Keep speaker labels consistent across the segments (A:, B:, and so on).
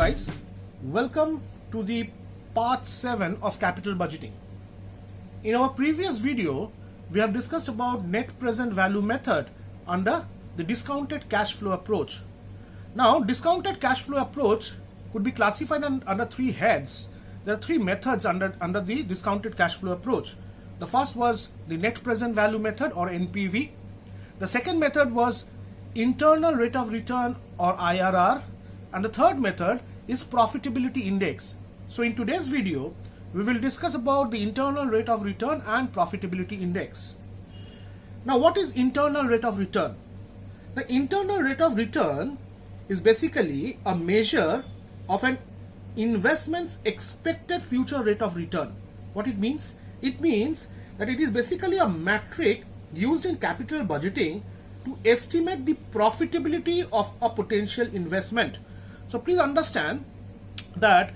A: guys, welcome to the part 7 of capital budgeting. In our previous video, we have discussed about net present value method under the discounted cash flow approach. Now, discounted cash flow approach could be classified under three heads. There are three methods under the discounted cash flow approach. The first was the net present value method or NPV. The second method was internal rate of return or IRR. And the third method is profitability index. So in today's video, we will discuss about the internal rate of return and profitability index. Now, what is internal rate of return? The internal rate of return is basically a measure of an investment's expected future rate of return. What it means? It means that it is basically a metric used in capital budgeting to estimate the profitability of a potential investment. So please understand that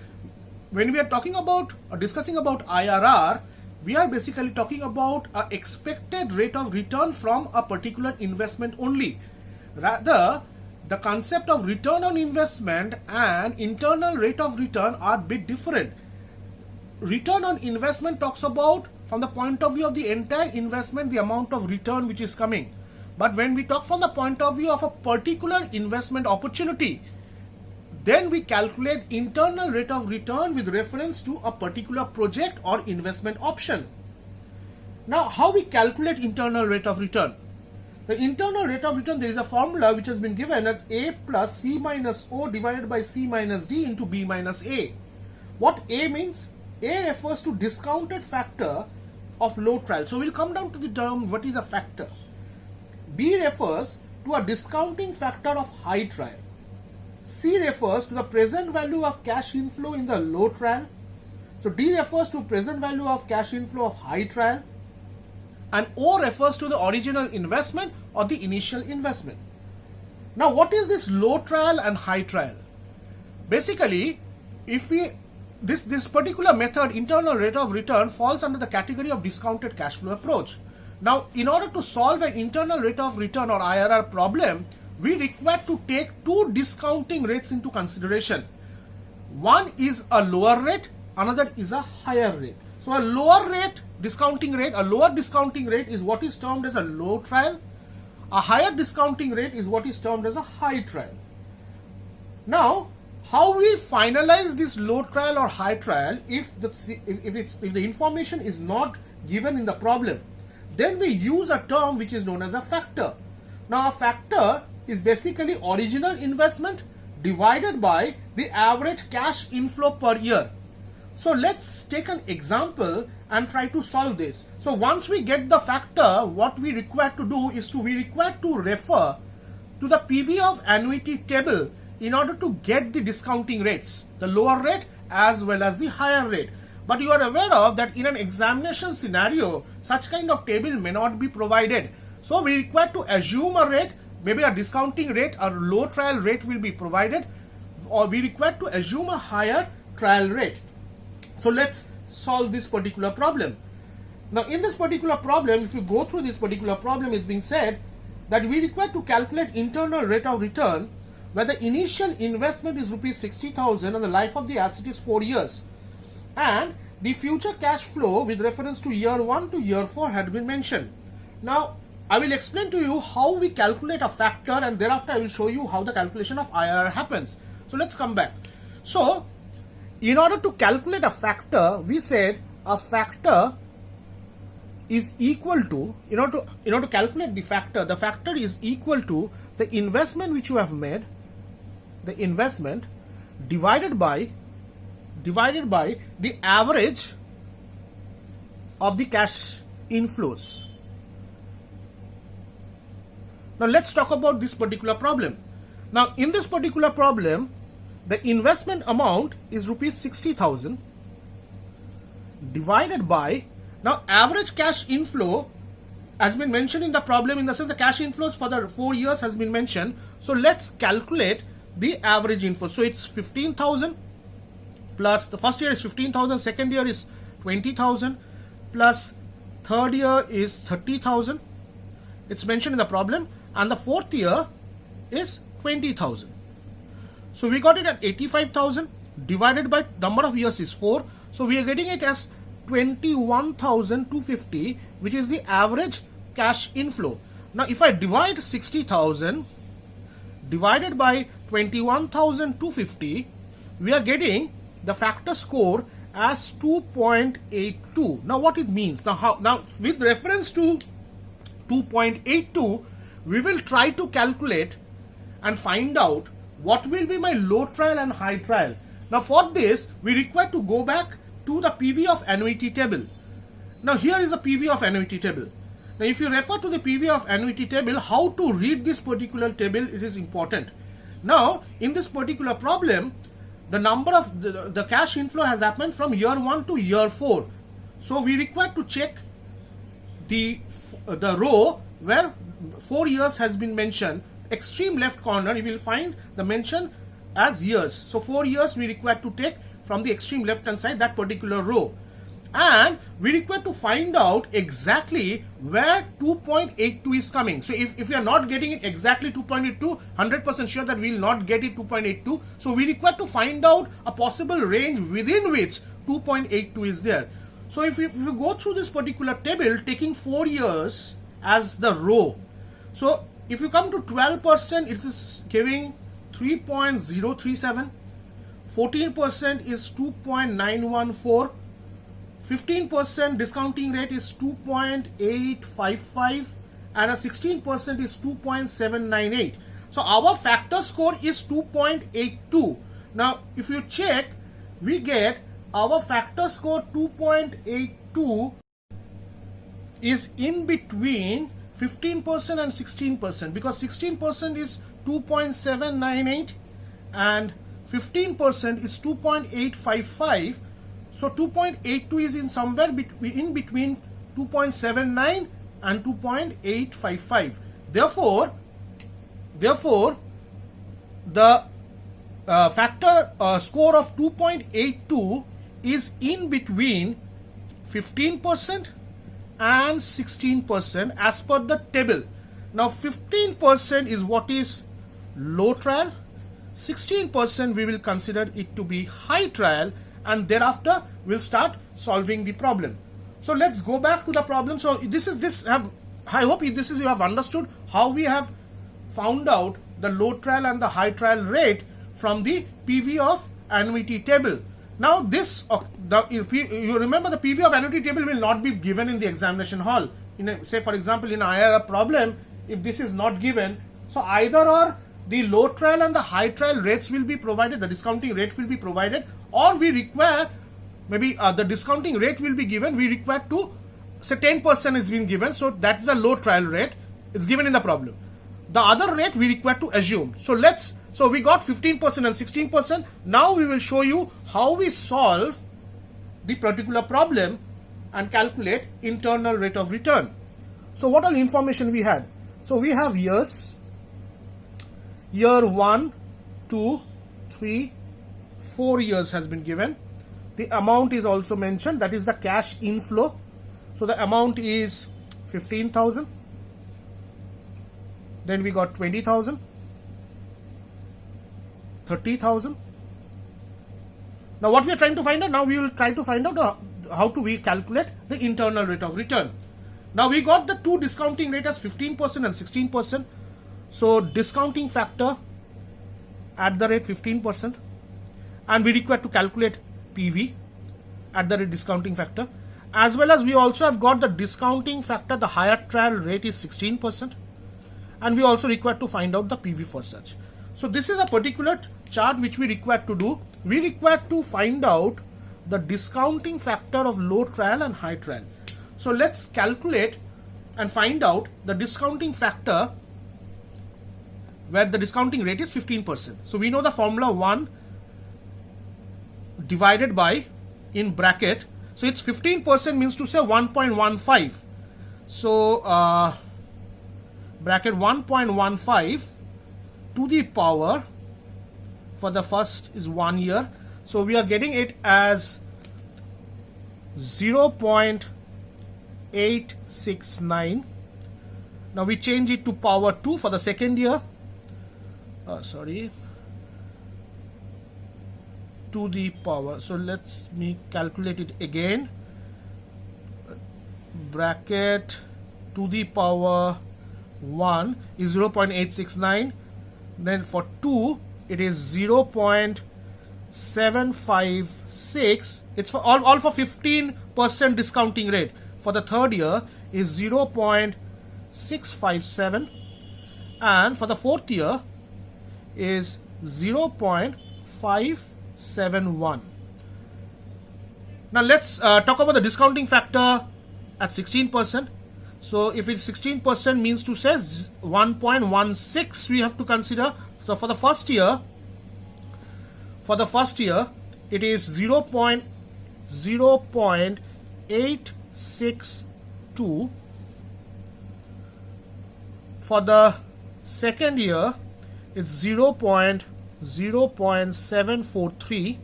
A: when we are talking about or discussing about IRR, we are basically talking about an expected rate of return from a particular investment only. Rather, the concept of return on investment and internal rate of return are a bit different. Return on investment talks about from the point of view of the entire investment, the amount of return which is coming. But when we talk from the point of view of a particular investment opportunity, then we calculate internal rate of return with reference to a particular project or investment option. Now, how we calculate internal rate of return? The internal rate of return, there is a formula which has been given as A plus C minus O divided by C minus D into B minus A. What A means? A refers to discounted factor of low trial. So we'll come down to the term what is a factor. B refers to a discounting factor of high trial. C refers to the present value of cash inflow in the low trial. So D refers to present value of cash inflow of high trial. And O refers to the original investment or the initial investment. Now, what is this low trial and high trial? Basically, if we this particular method, internal rate of return, falls under the category of discounted cash flow approach. Now, in order to solve an internal rate of return or IRR problem, we require to take two discounting rates into consideration. One is a lower rate, another is a higher rate. So a lower rate discounting rate, a lower discounting rate is what is termed as a low trial. A higher discounting rate is what is termed as a high trial. Now, how we finalize this low trial or high trial if the information is not given in the problem? Then we use a term which is known as a factor. Now, a factor is basically original investment divided by the average cash inflow per year. So let's take an example and try to solve this. So once we get the factor, what we require to do is we require to refer to the PV of annuity table in order to get the discounting rates, the lower rate as well as the higher rate. But you are aware of that in an examination scenario, such kind of table may not be provided. So we require to assume a rate, maybe a discounting rate or low trial rate will be provided, or we require to assume a higher trial rate. So let's solve this particular problem. Now, in this particular problem, if you go through this particular problem, it's being said that we require to calculate internal rate of return where the initial investment is rupees 60,000 and the life of the asset is 4 years. And the future cash flow with reference to year 1 to year 4 had been mentioned. Now, I will explain to you how we calculate a factor, and thereafter I will show you how the calculation of IRR happens. So let's come back. So, in order to calculate a factor, we said a factor is equal to, in order to calculate the factor is equal to the investment which you have made, the investment divided by the average of the cash inflows. Now let's talk about this particular problem. Now in this particular problem, the investment amount is rupees 60,000 divided by, now average cash inflow has been mentioned in the problem, in the sense the cash inflows for the 4 years has been mentioned. So let's calculate the average inflow. So it's 15,000 plus the first year is 15,000, second year is 20,000 plus third year is 30,000. It's mentioned in the problem, and the fourth year is 20,000. So we got it at 85,000 divided by number of years is 4. So we are getting it as 21,250, which is the average cash inflow. Now if I divide 60,000 divided by 21,250, we are getting the factor score as 2.82. Now what it means? Now with reference to 2.82, we will try to calculate and find out what will be my low trial and high trial. Now for this, we require to go back to the PV of annuity table. Now here is the PV of annuity table. Now if you refer to the PV of annuity table, how to read this particular table, it is important. Now in this particular problem, the number of the cash inflow has happened from year 1 to year 4. So we require to check the row where 4 years has been mentioned. Extreme left corner, you will find the mention as years. So 4 years we require to take from the extreme left hand side, that particular row. And we require to find out exactly where 2.82 is coming. So if we are not getting it exactly 2.82, 100% sure that we will not get it 2.82. So we require to find out a possible range within which 2.82 is there. So if we go through this particular table, taking 4 years as the row. So if you come to 12%, it is giving 3.037. 14% is 2.914. 15% discounting rate is 2.855 and a 16% is 2.798. So our factor score is 2.82. Now if you check, we get our factor score 2.82 is in between 15% and 16%, because 16% is 2.798 and 15% is 2.855. So 2.82 is in somewhere in between 2.79 and 2.855. Therefore, the factor score of 2.82 is in between 15% and 16% as per the table. Now 15% is what is low trial, 16% we will consider it to be high trial, and thereafter we'll start solving the problem. So let's go back to the problem. So I hope you have understood how we have found out the low trial and the high trial rate from the PV of annuity table. Now you remember the PV of annuity table will not be given in the examination hall. Say for example in IRR problem, if this is not given, so either or the low trial and the high trial rates will be provided, the discounting rate will be provided, or we require maybe the discounting rate will be given, we require to say 10% is being given, so that's the low trial rate, it's given in the problem. The other rate we require to assume. So we got 15% and 16%. Now we will show you how we solve the particular problem and calculate internal rate of return. So what all information we had? So we have years. Year 1, 2, 3, 4 years has been given. The amount is also mentioned, that is the cash inflow. So the amount is 15,000. Then we got 20,000, 30,000. Now what we are trying to find out? Now we will try to find out how to we calculate the internal rate of return. Now we got the two discounting rate as 15% and 16%. So discounting factor at the rate 15%, and we require to calculate PV at the rate discounting factor, as well as we also have got the discounting factor, the higher trial rate is 16%, and we also require to find out the PV for such. So this is a particular chart which we require to do. We require to find out the discounting factor of low trial and high trial. So let's calculate and find out the discounting factor where the discounting rate is 15%. So we know the formula 1 divided by in bracket. So it's 15% means to say 1.15. So bracket 1.15 to the power for the first is 1 year. So we are getting it as 0.869. Now we change it to power 2 for the second year. to the power, so let's me calculate it again, bracket to the power 1 is 0.869, then for 2 it is 0.756. It's for all for 15% discounting rate. For the third year is 0.657, and for the fourth year is 0.571. Now let's talk about the discounting factor at 16%. So if it's 16% means to say 1.16 we have to consider. So for the first year it is 0.862. For the second year it's 0.743.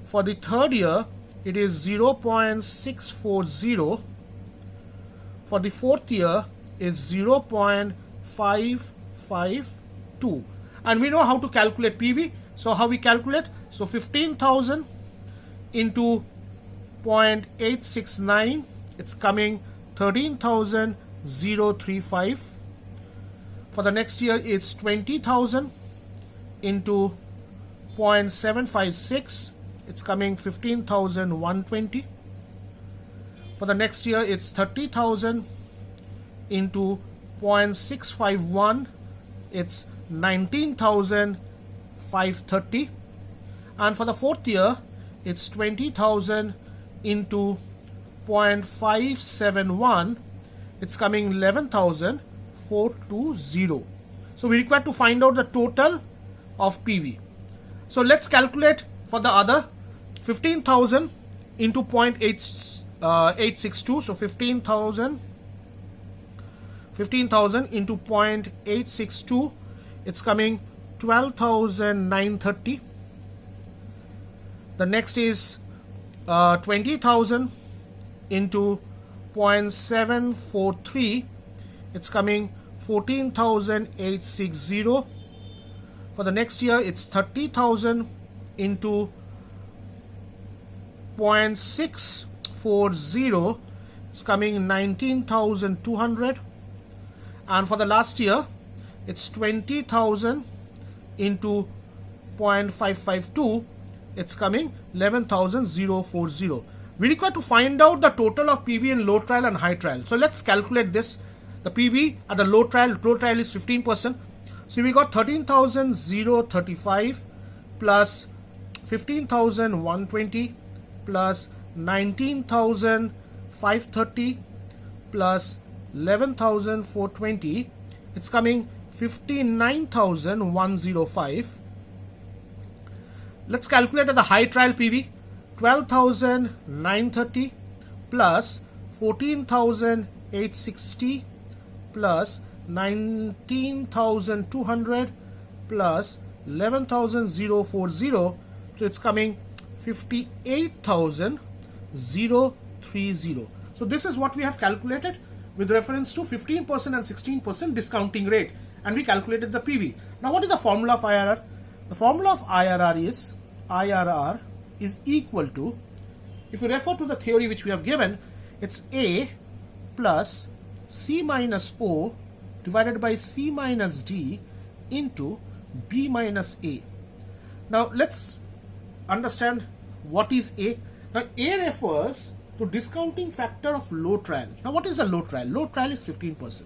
A: For the third year it is 0.640. For the fourth year is 0.552. And we know how to calculate PV. So how we calculate? So 15,000 into 0.869, it's coming 13,035. For the next year it's 20,000 into 0.756, it's coming 15,120. For the next year it's 30,000 into 0.651, it's 19,530. And for the fourth year it's 20,000 into 0.571, it's coming 11,420. So we require to find out the total of PV. So let's calculate for the other. 15,000 into 0.862, so 15,000 into 0.862, it's coming 12,930. The next is 20,000 into 0.743, it's coming 14,860. For the next year it's 30,000 into 0.640, it's coming 19,200. And for the last year it's 20,000 into 0.552, it's coming 11,040. We require to find out the total of PV in low trial and high trial. So let's calculate this. The PV at the low trial is 15%. So we got 13,035 plus 15,120 plus 19,530 plus 11,420. It's coming 59,105. Let's calculate at the high trial PV. 12,930 plus 14,860 plus 19,200 plus 11,040. So it's coming 58,030. So this is what we have calculated with reference to 15% and 16% discounting rate, and we calculated the PV. Now what is the formula of IRR? The formula of IRR is equal to, if you refer to the theory which we have given, it's A plus C minus O divided by C minus D into B minus A. Now let's understand what is A. Now A refers to discounting factor of low trial. Now what is a low trial? Low trial is 15%.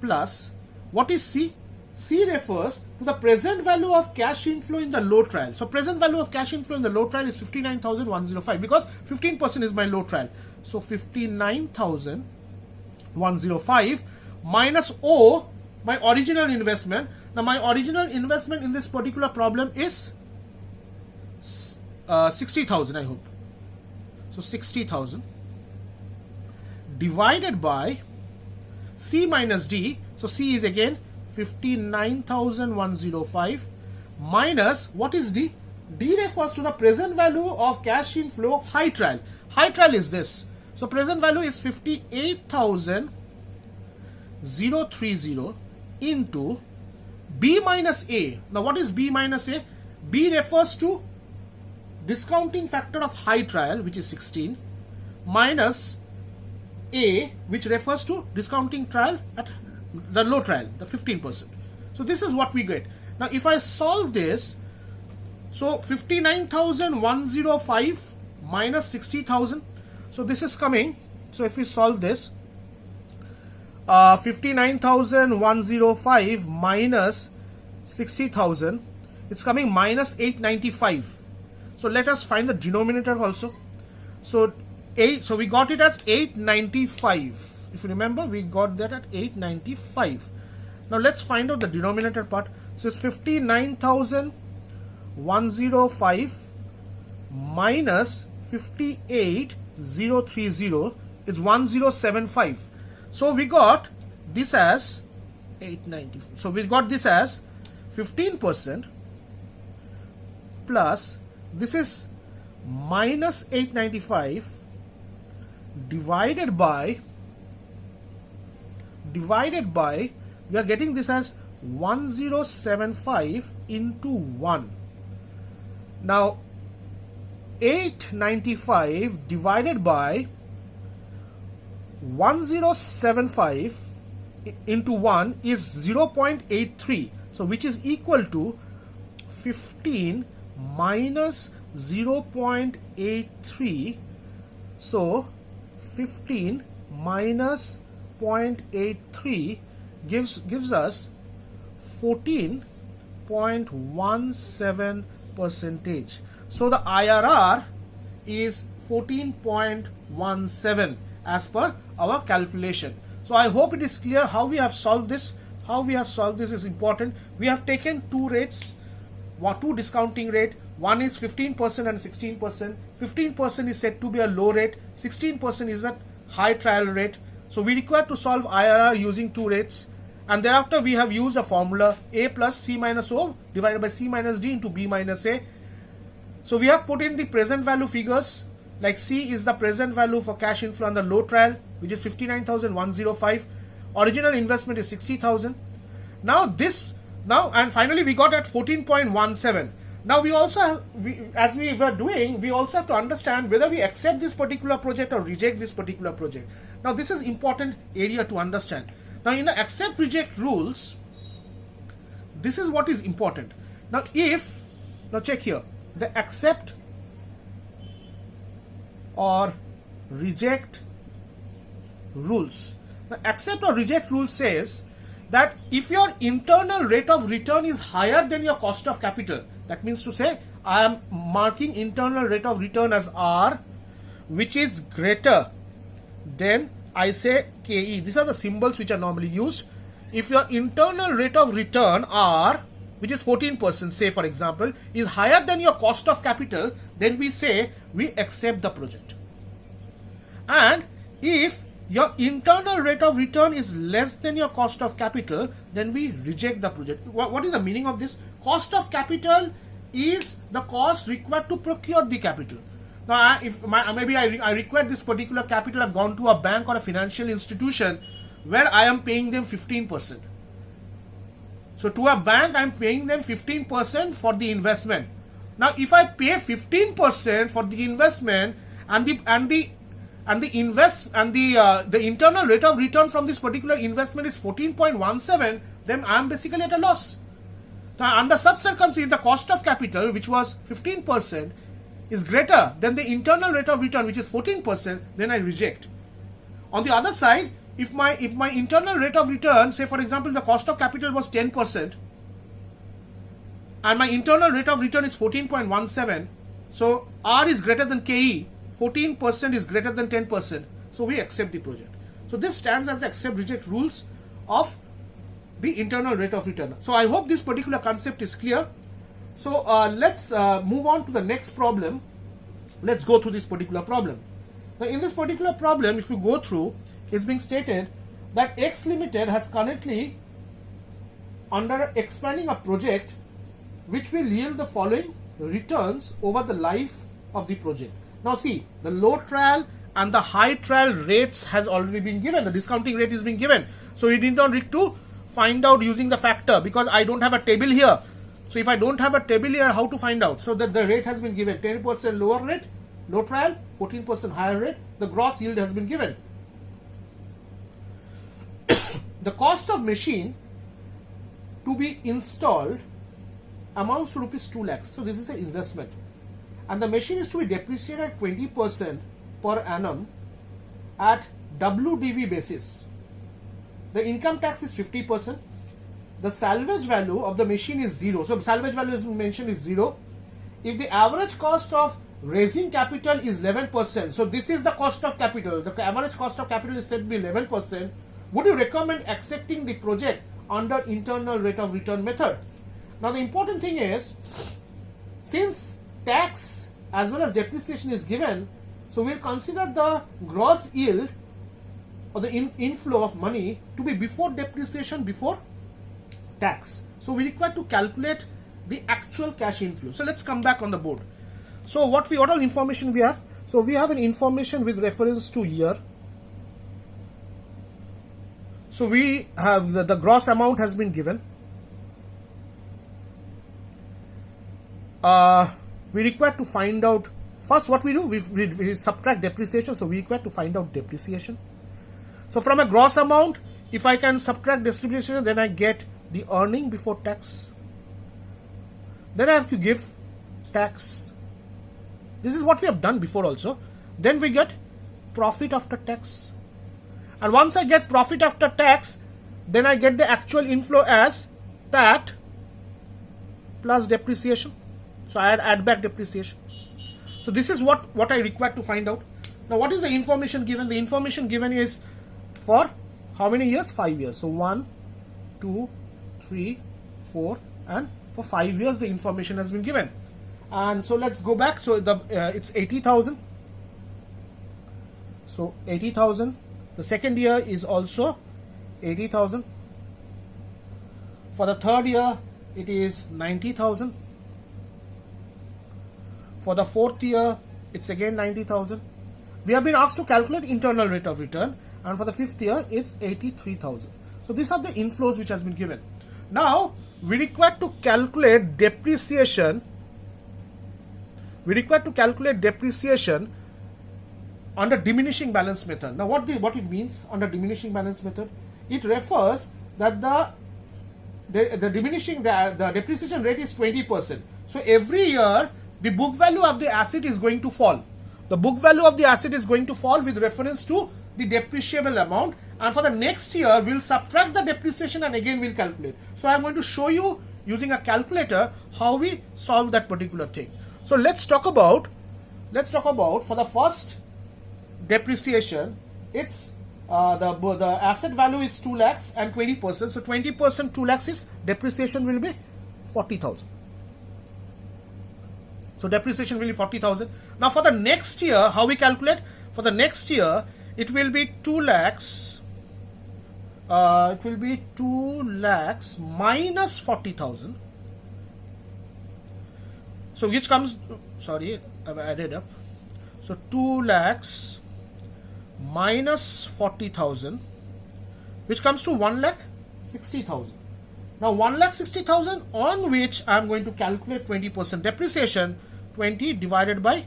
A: Plus, what is C? C refers to the present value of cash inflow in the low trial. So present value of cash inflow in the low trial is 59,105 because 15% is my low trial. So 59,105 minus O, my original investment. Now my original investment in this particular problem is 60,000, I hope. So 60,000 divided by C minus D. So C is again 59,105 minus, what is D? D refers to the present value of cash inflow of high trial. High trial is this. So present value is 58,030 into B minus A. Now what is B minus A? B refers to discounting factor of high trial, which is 16, minus A, which refers to discounting trial at the low trial, the 15%. So this is what we get. Now if I solve this, so 59,105 minus 60,000, so this is coming, so if we solve this, 59,105 minus 60,000, it's coming minus 895. So let us find the denominator also. So we got it as 895. If you remember, we got that at 895. Now let's find out the denominator part. So it's 59,105 minus 58,030 is 1075. So we got this as 895. So we got this as 15% plus this is minus 895 divided by we are getting this as 1075 into 1. Now 895 divided by 1075 into 1 is 0.83. So which is equal to 15 minus 0.83. So 15 minus 0.83 gives us 14.17 percentage. So the IRR is 14.17 as per our calculation. So I hope it is clear how we have solved this. How we have solved this is important. We have taken two rates, two discounting rate. One is 15% and 16%. 15% is said to be a low rate. 16% is a high trial rate. So we require to solve IRR using two rates. And thereafter we have used a formula A plus C minus O divided by C minus D into B minus A. So we have put in the present value figures, like C is the present value for cash inflow on the low trial, which is 59,105. Original investment is 60,000. And finally we got at 14.17. Now we also have, as we were doing, we also have to understand whether we accept this particular project or reject this particular project. Now this is important area to understand. Now in the accept reject rules, this is what is important. Now check here, the accept or reject rules. The accept or reject rule says that if your internal rate of return is higher than your cost of capital, that means to say I am marking internal rate of return as R, which is greater than, I say, KE. These are the symbols which are normally used. If your internal rate of return R, which is 14%, say for example, is higher than your cost of capital, then we say we accept the project. And if your internal rate of return is less than your cost of capital, then we reject the project. What is the meaning of this? Cost of capital is the cost required to procure the capital. Now, if maybe I require this particular capital, I've gone to a bank or a financial institution where I am paying them 15%. So to a bank, I'm paying them 15% for the investment. Now, if I pay 15% for the investment and the internal rate of return from this particular investment is 14.17, then I am basically at a loss. Now, under such circumstances, the cost of capital, which was 15%, is greater than the internal rate of return, which is 14%, then I reject. On the other side, if my internal rate of return, say for example, the cost of capital was 10%, and my internal rate of return is 14.17, so R is greater than KE, 14% is greater than 10%, so we accept the project. So this stands as the accept reject rules of the internal rate of return. So I hope this particular concept is clear. So let's move on to the next problem. Let's go through this particular problem. Now in this particular problem, if you go through, it's being stated that X Limited has currently under expanding a project which will yield the following returns over the life of the project. Now see, the low trial and the high trial rates has already been given. The discounting rate is being given. So we did not need to find out using the factor because I don't have a table here. So if I don't have a table here, how to find out? So that the rate has been given 10% lower rate, no trial, 14% higher rate, the gross yield has been given. The cost of machine to be installed amounts to rupees 2 lakhs. So this is the investment. And the machine is to be depreciated at 20% per annum at WDV basis. The income tax is 50%. The salvage value of the machine is 0. So salvage value as mentioned is 0. If the average cost of raising capital is 11%, so this is the cost of capital. The average cost of capital is said to be 11%. Would you recommend accepting the project under internal rate of return method? Now the important thing is, since tax as well as depreciation is given, so we'll consider the gross yield or the inflow of money to be before depreciation, before tax. So we require to calculate the actual cash inflow. So let's come back on the board. So what all information we have? So we have an information with reference to year. So we have the gross amount has been given. We require to find out, first what we do, we subtract depreciation. So we require to find out depreciation. So from a gross amount, if I can subtract depreciation, then I get the earning before tax. Then I have to give tax. This is what we have done before also. Then we get profit after tax. And once I get profit after tax, then I get the actual inflow as PAT plus depreciation. So I add back depreciation. So this is what I require to find out. Now what is the information given? The information given is for how many years? 5 years. So 1, 2, 3, 4, and for 5 years the information has been given. And so let's go back. So it's 80,000. So 80,000. The second year is also 80,000. For the third year, it is 90,000. For the fourth year, it's again 90,000. We have been asked to calculate internal rate of return, and for the fifth year, it's 83,000. So these are the inflows which has been given. Now we require to calculate depreciation. We require to calculate depreciation under diminishing balance method. Now what it means under diminishing balance method? It refers that the depreciation rate is 20%. So every year the book value of the asset is going to fall. The book value of the asset is going to fall with reference to the depreciable amount, and for the next year we'll subtract the depreciation and again we'll calculate. So I'm going to show you using a calculator how we solve that particular thing. So let's talk about for the first depreciation, it's the asset value is 2 lakhs and 20%. So 20% 2 lakhs is depreciation will be 40,000. So depreciation will be 40,000. Now for the next year, how we calculate? For the next year, it will be 2 lakhs. It will be 2 lakhs minus 40,000. So which comes, sorry, I've added up. So 2 lakhs minus 40,000, which comes to 1,60,000. Now 1,60,000 on which I am going to calculate 20% depreciation, 20 divided by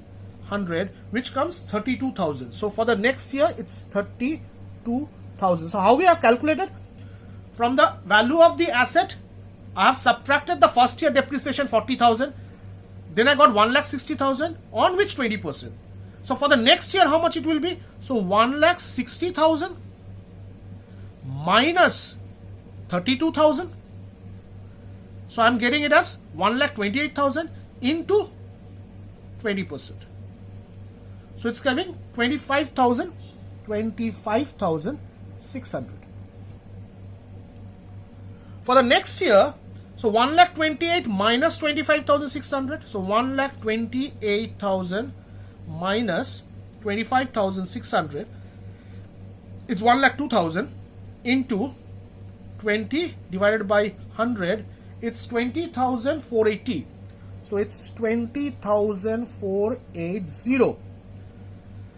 A: 100, which comes 32,000. So for the next year, it's 32,000. So how we have calculated? From the value of the asset, I have subtracted the first year depreciation 40,000. Then I got 1,60,000 on which 20%. So for the next year, how much it will be? So 1,60,000 minus 32,000. So I'm getting it as 1,28,000 into 20%. So it's coming 25,600. For the next year, so 1,28,000 minus 25,600. So 1,28,000 minus 25,600. It's 1,02,000 into 20 divided by 100. It's 20,480. So it's 20,480.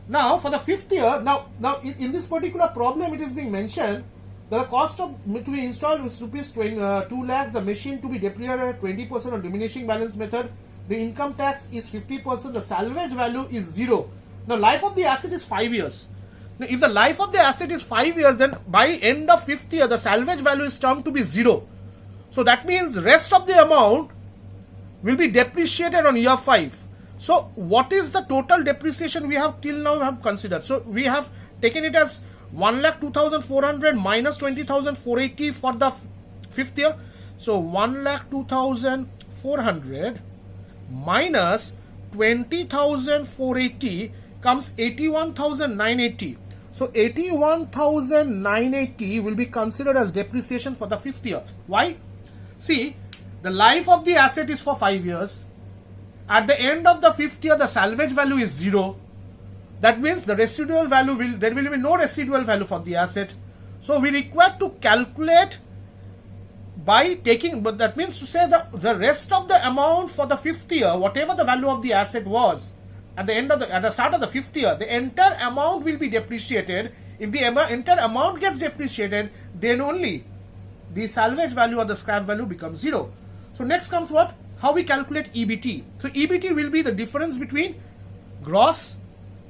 A: Now for the fifth year, now in this particular problem, it is being mentioned The cost of to be installed is rupees 2 lakhs. The machine to be depreciated at 20% on diminishing balance method. The income tax is 50%. The salvage value is 0. The life of the asset is 5 years. Now, if the life of the asset is 5 years, then by end of 5th year, the salvage value is termed to be 0. So that means rest of the amount will be depreciated on year 5. So what is the total depreciation we have till now have considered? So we have taken it as 1,02,400 minus 20,480 for the 5th year. So 1,02,400 minus 20,480 comes 81,980. So 81,980 will be considered as depreciation for the 5th year. Why? See, the life of the asset is for 5 years. At the end of the 5th year, the salvage value is 0. That means the residual value there will be no residual value for the asset. So we require to calculate by taking, but that means to say the rest of the amount for the 5th year, whatever the value of the asset was at the start of the 5th year, the entire amount will be depreciated. If the entire amount gets depreciated, then only the salvage value or the scrap value becomes 0. So next comes what? How we calculate EBT. So EBT will be the difference between gross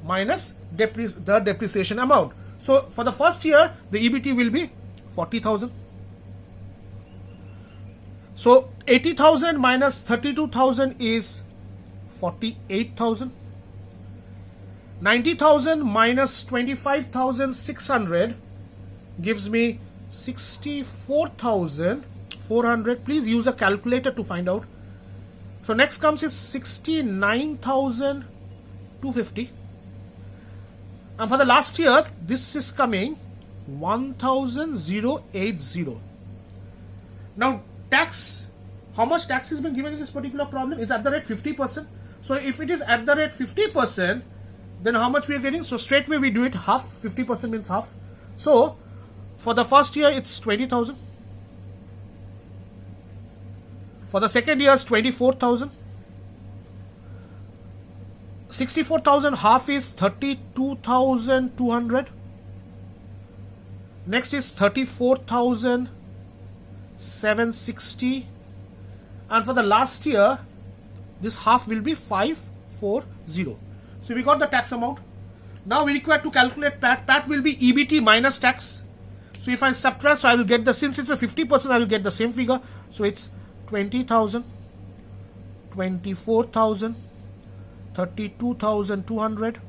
A: minus the depreciation amount. So for the first year, the EBT will be 40,000. So 80,000 minus 32,000 is 48,000. 90,000 minus 25,600 gives me 64,400. Please use a calculator to find out. So next comes is 69,250. And for the last year, this is coming 1,080. Now tax, how much tax has been given in this particular problem is at the rate 50%. So if it is at the rate 50%, then how much we are getting? So straight away we do it half. 50% means half. So for the first year it's 20,000. For the second year it's 24,000. 64,000 half is 32,200. Next is 34,760. And for the last year, this half will be 540. So we got the tax amount. Now we require to calculate PAT. PAT will be EBT minus tax. So if I subtract, so I will get since it's a 50%, I will get the same figure. So it's 20,000, 24,000, 32,200,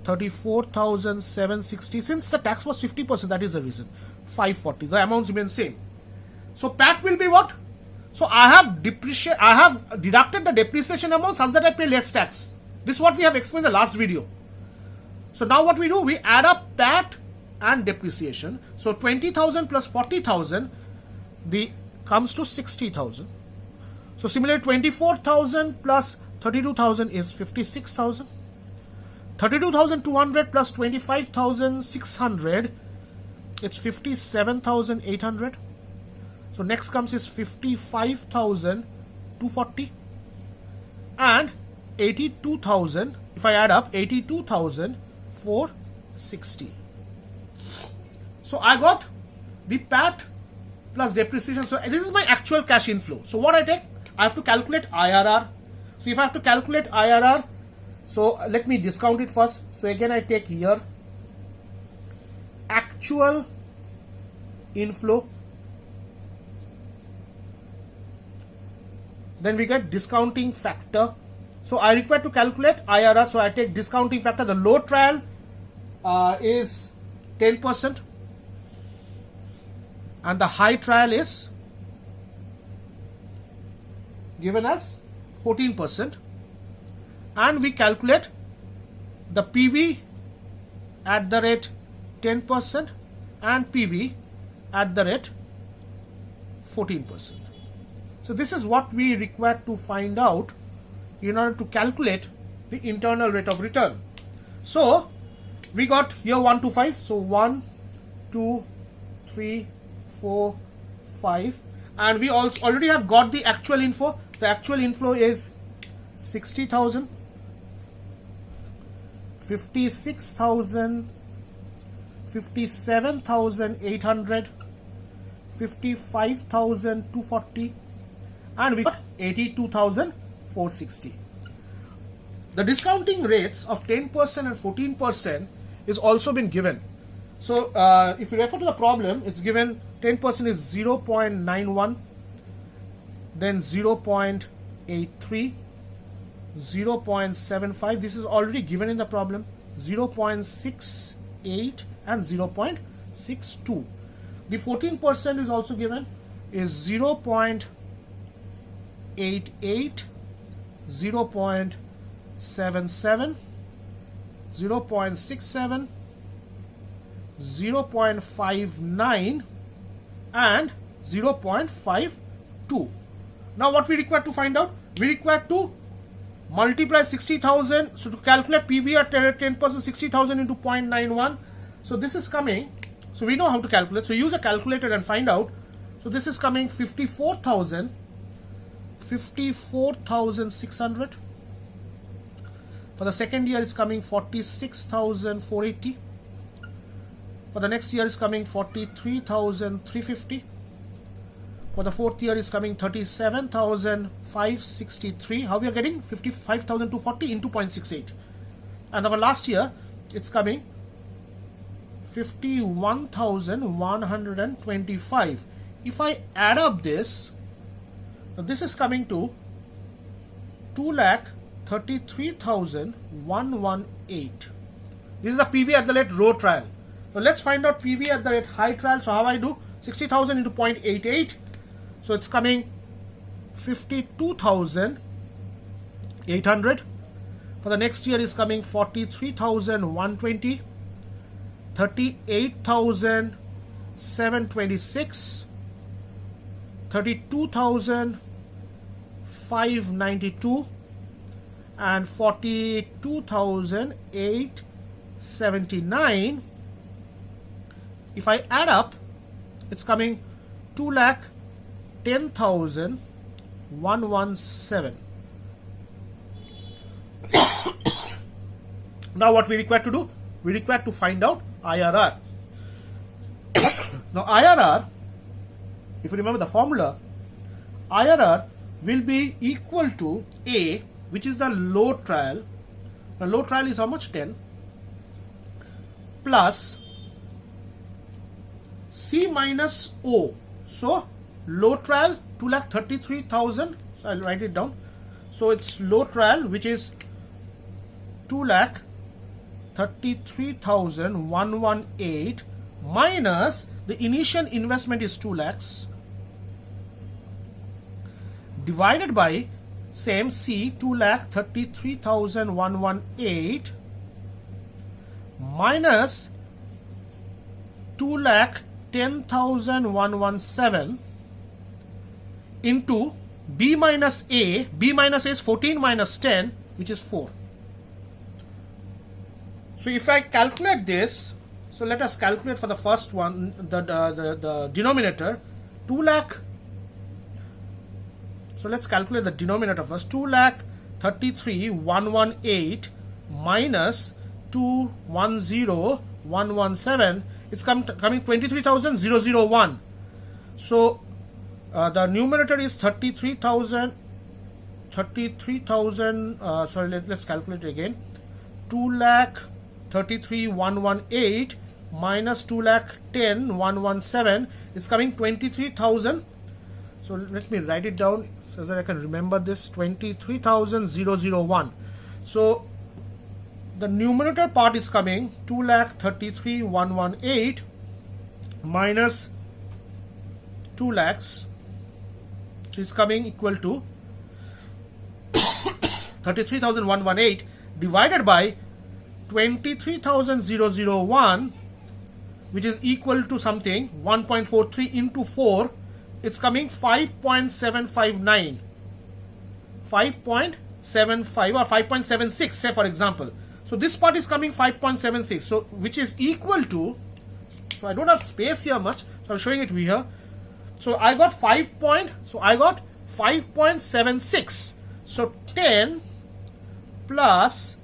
A: 34,760. Since the tax was 50%, that is the reason. 540. The amounts remain same. So PAT will be what? So I have deducted the depreciation amount such that I pay less tax. This is what we have explained in the last video. So now what we do, we add up PAT and depreciation. So 20,000 plus 40,000 comes to 60,000. So similarly 24,000 plus 32,000 is 56,000. 32,200 plus 25,600, it's 57,800. So next comes is 55,240 and 82,000. If I add up 82,460. So I got the PAT plus depreciation. So this is my actual cash inflow. So what I take, I have to calculate IRR. So if I have to calculate IRR, so let me discount it first. So again I take here actual inflow. Then we get discounting factor. So I require to calculate IRR. So I take discounting factor. The low trial is 10% and the high trial is given as 14%. And we calculate the PV at the rate 10% and PV at the rate 14%. So this is what we require to find out in order to calculate the internal rate of return. So we got here 1 to 5. So 1, 2, 3, 4, 5. And we also already have got the actual info. The actual inflow is 60,000, 56,000, 57,800, 55,240, and we got 82,460. The discounting rates of 10% and 14% is also been given. So if you refer to the problem, it's given 10% is 0.91, then 0.83, 0.75. This is already given in the problem. 0.68 and 0.62. The 14% is also given, is 0.88, 0.77, 0.67, 0.59 and 0.52. Now what we require to find out? We require to multiply 60,000. So to calculate PV at 10%, 60,000 into 0.91. So this is coming. So we know how to calculate. So use a calculator and find out. So this is coming 54,600. For the second year it's coming 46,480. For the next year is coming 43,350. For the fourth year is coming 37,563. How we are getting? 55,240 into 0.68. And our last year it's coming 51,125. If I add up this, this is coming to 2,33,118. This is the PV at the rate row trial. So let's find out PV at the rate high trial. So how I do? 60,000 into 0.88. So it's coming 52,800. For the next year is coming 43,120, 38,726, 32,592, and 42,879. If I add up, it's coming 2,10,117. Now what we require to do? We require to find out IRR. Now IRR, if you remember the formula, IRR will be equal to A, which is the load trial. The load trial is how much? 10 plus C minus O. So load trial 2,33,000. So I'll write it down. So it's load trial, which is 2,33,118 minus the initial investment is 2 lakhs divided by same C 2,33,118 minus 2,10,117 into B minus A. B minus A is 14 minus 10, which is 4. So if I calculate this, so let us calculate for the first one, the denominator, 2 lakh. So let's calculate the denominator first. 2,33,118 minus 210,117. It's coming 23,001. So the numerator is 33,000. Sorry, let's calculate it again. 2,33,118 minus 2,10,117. It's coming 23,000. So let me write it down so that I can remember this. 23,001. So the numerator part is coming 2,33,118 minus 2 lakhs is coming equal to 33,118 divided by 23,001, which is equal to something 1.43 into 4. It's coming 5.759, 5.75 or 5.76, say for example. So this part is coming 5.76, so which is equal to, so I don't have space here much, so I'm showing it here. So I got 5.76. So 10 plus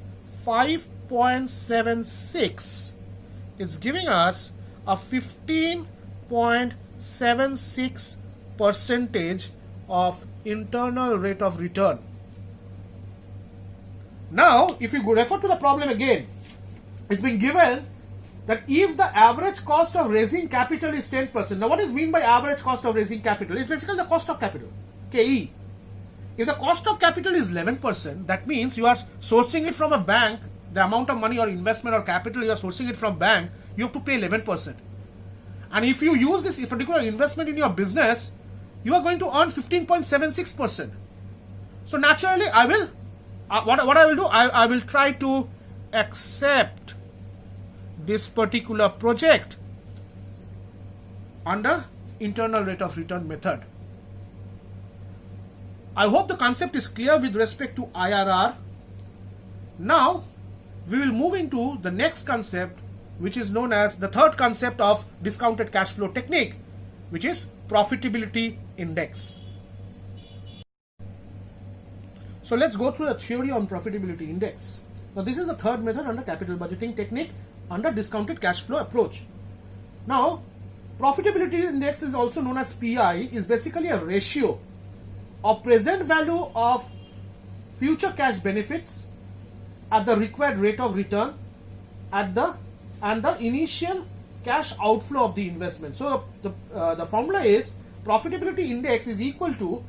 A: 5.76 it's giving us a 15.76 percentage of internal rate of return. Now, if you go refer to the problem again, it's been given that if the average cost of raising capital is 10%. Now, what is mean by average cost of raising capital? It's basically the cost of capital, KE. If the cost of capital is 11%, that means you are sourcing it from a bank, the amount of money or investment or capital you are sourcing it from bank, you have to pay 11%. And if you use this particular investment in your business, you are going to earn 15.76%. So naturally, I will, what I will do, I will try to accept this particular project under internal rate of return method. I hope the concept is clear with respect to IRR. Now, we will move into the next concept, which is known as the third concept of discounted cash flow technique, which is profitability index. So let's go through the theory on profitability index. Now, this is the third method under capital budgeting technique under discounted cash flow approach. Now, profitability index is also known as PI, is basically a ratio of present value of future cash benefits at the required rate of return and the initial cash outflow of the investment. So the formula is profitability index is equal to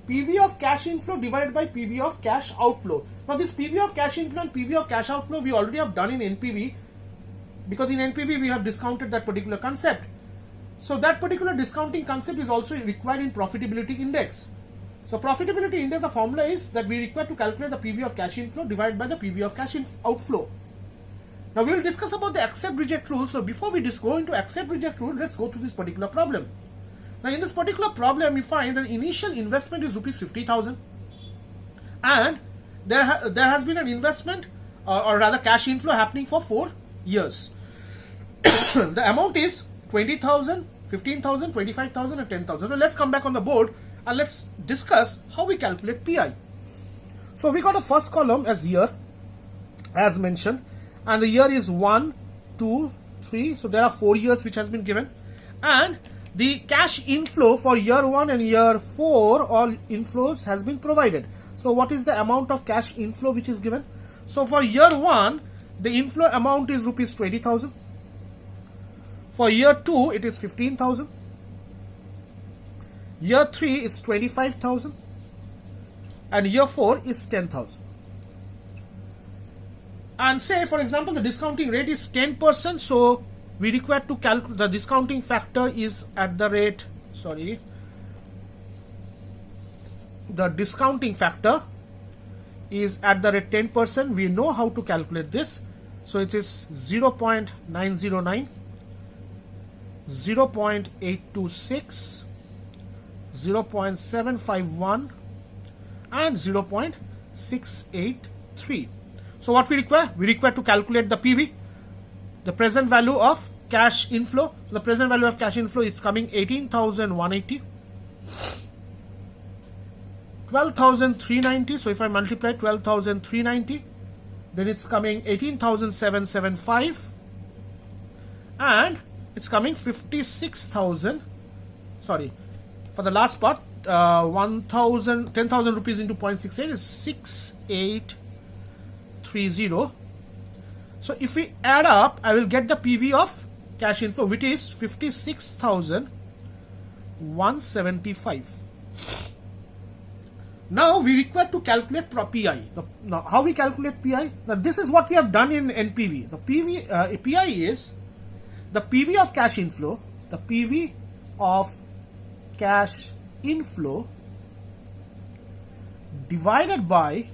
A: PV of cash inflow divided by PV of cash outflow. Now this PV of cash inflow and PV of cash outflow we already have done in NPV, because in NPV we have discounted that particular concept. So that particular discounting concept is also required in profitability index. So profitability index, the formula is that we require to calculate the PV of cash inflow divided by the PV of cash outflow. Now we will discuss about the accept reject rule. So before we go into accept reject rule, let's go through this particular problem. Now in this particular problem, we find that the initial investment is rupees 50,000 and there has been an investment or rather cash inflow happening for 4 years. The amount is 20,000, 15,000, 25,000 and 10,000. So let's come back on the board and let's discuss how we calculate PI. So we got a first column as year, as mentioned, and the year is 1, 2, 3. So there are 4 years which has been given, and the cash inflow for year 1 and year 4, all inflows has been provided. So what is the amount of cash inflow which is given? So for year 1, the inflow amount is rupees 20,000. For year 2, it is 15,000. Year 3 is 25,000. And year 4 is 10,000. And say, for example, the discounting rate is 10%. So we require to calculate the discounting factor is at the rate, the discounting factor is at the rate 10%. We know how to calculate this. So it is 0.909, 0.826, 0.751 and 0.683. So what we require? We require to calculate the PV, the present value of cash inflow. So the present value of cash inflow is coming 18,180, 12,390. So if I multiply 12,390, then it's coming 18,775 and it's coming 56,000. Sorry, for the last part, 10,000 rupees into 0.68 is 6830. So if we add up, I will get the PV of cash inflow, which is 56,175. Now we require to calculate PI. Now how we calculate PI? Now this is what we have done in NPV. The PI is the PV of cash inflow, the PV of cash inflow divided by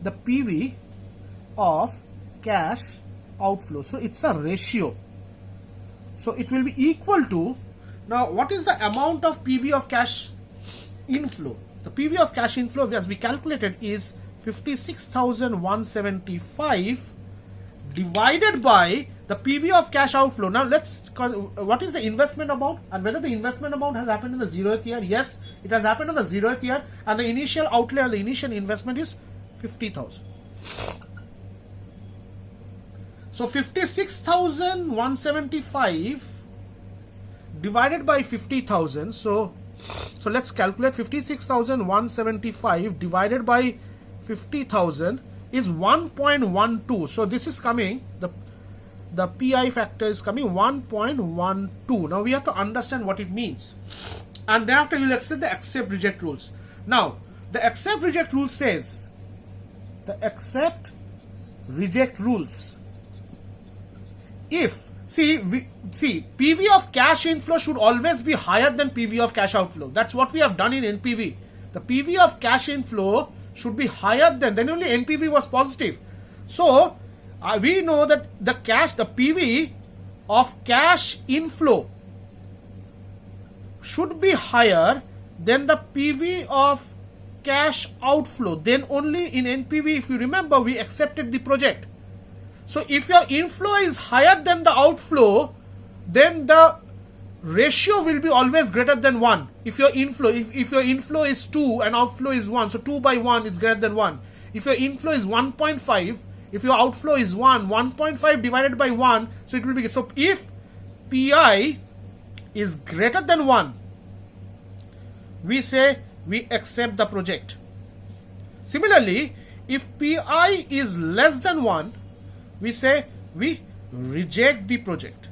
A: the PV of cash outflow. So it's a ratio. So it will be equal to, now what is the amount of PV of cash inflow? The PV of cash inflow as we calculated is 56,175 divided by the PV of cash outflow. Now what is the investment amount and whether the investment amount has happened in the 0th year? Yes, it has happened in the 0th year, and the initial outlay or the initial investment is 50,000. So 56,175 divided by 50,000. So let's calculate 56,175 divided by 50,000 is 1.12. So this is coming, the PI factor is coming 1.12. Now we have to understand what it means. And thereafter we will accept the accept reject rules. Now the accept reject rule says, the accept reject rules, if PV of cash inflow should always be higher than PV of cash outflow. That's what we have done in NPV. The PV of cash inflow should be higher then only NPV was positive. So we know that the PV of cash inflow should be higher than the PV of cash outflow. Then only in NPV, if you remember, we accepted the project. So if your inflow is higher than the outflow, then the ratio will be always greater than 1. If your inflow is 2 and outflow is 1, so 2 by 1 is greater than 1. If your inflow is 1.5, if your outflow is 1, 1.5 divided by 1, so it will be, so if PI is greater than 1, we say we accept the project. Similarly, if PI is less than 1, we say we reject the project.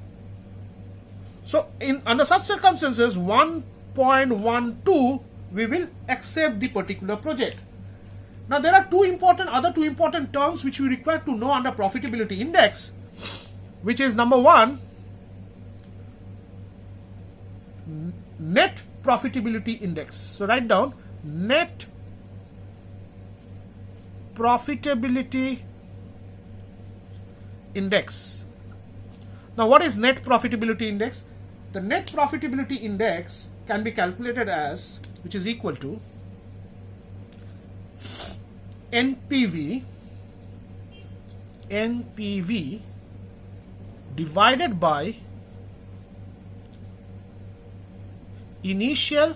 A: So under such circumstances, 1.12, we will accept the particular project. Now there are other two important terms which we require to know under profitability index, which is number 1, net profitability index. So write down net profitability index. Now what is net profitability index? The net profitability index can be calculated as, which is equal to NPV divided by initial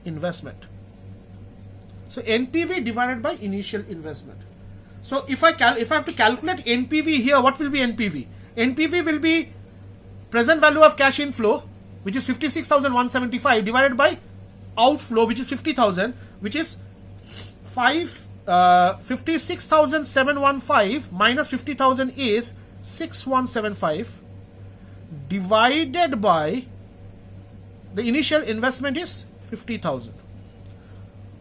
A: investment. So NPV divided by initial investment. So if I have to calculate NPV here, what will be NPV? NPV will be present value of cash inflow, which is 56,175, divided by outflow, which is 50,000, which is 56,715 minus 50,000 is 6,175, divided by the initial investment is 50,000.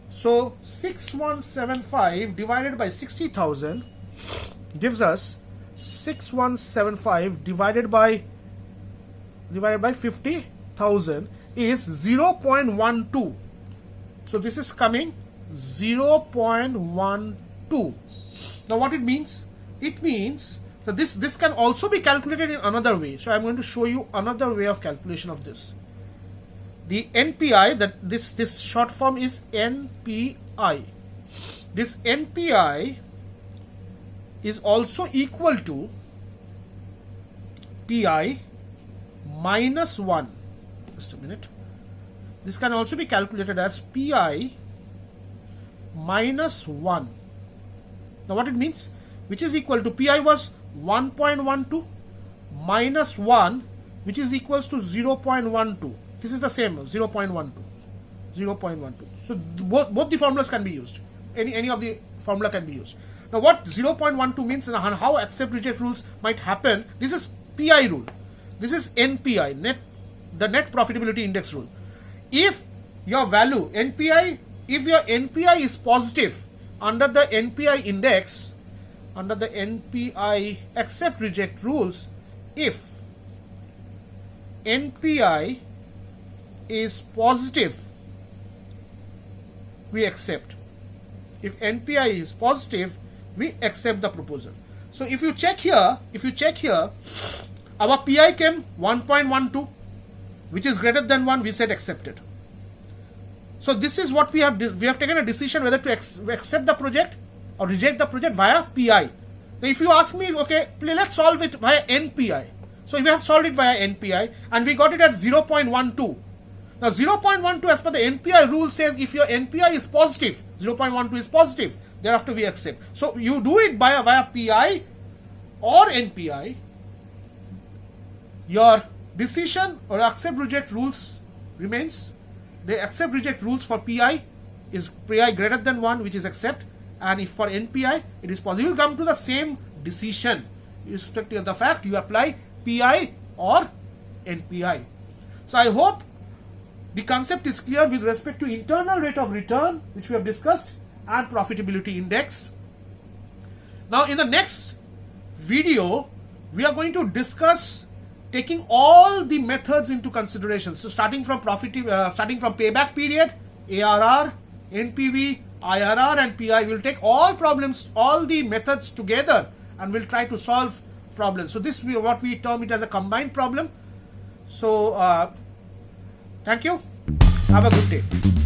A: So 6,175 divided by 60,000 gives us 6,175 divided by 50,000 is 0.12. So this is coming 0.12. Now what it means? It means that this can also be calculated in another way. So I'm going to show you another way of calculation of this. The NPI, that this short form is NPI. This NPI is also equal to PI minus 1. Just a minute. This can also be calculated as PI minus 1. Now what it means? Which is equal to PI was 1.12 minus 1, which is equals to 0.12. This is the same, 0.12. So both the formulas can be used. Any of the formula can be used. Now what 0.12 means and how accept reject rules might happen, this is PI rule. This is NPI, the net profitability index rule. If your value NPI, if your NPI is positive under the NPI index, under the NPI accept reject rules, if NPI is positive, we accept. If NPI is positive, we accept the proposal. So if you check here, our PI came 1.12, which is greater than 1, we said accepted. So this is what we have taken a decision whether to accept the project or reject the project via PI. Now if you ask me, okay, let's solve it via NPI. So we have solved it via NPI and we got it at 0.12. Now 0.12 as per the NPI rule says if your NPI is positive, 0.12 is positive, thereafter we accept. So you do it via PI or NPI, your decision or accept reject rules remains. The accept reject rules for PI is PI greater than 1, which is accept, and if for NPI it is possible to come to the same decision irrespective of the fact you apply PI or NPI. So I hope the concept is clear with respect to internal rate of return, which we have discussed, and profitability index. Now in the next video we are going to discuss taking all the methods into consideration. So starting from payback period, ARR, NPV, IRR and PI, will take all the methods together and we'll try to solve problems. So this is what we term it as a combined problem. So thank you. Have a good day.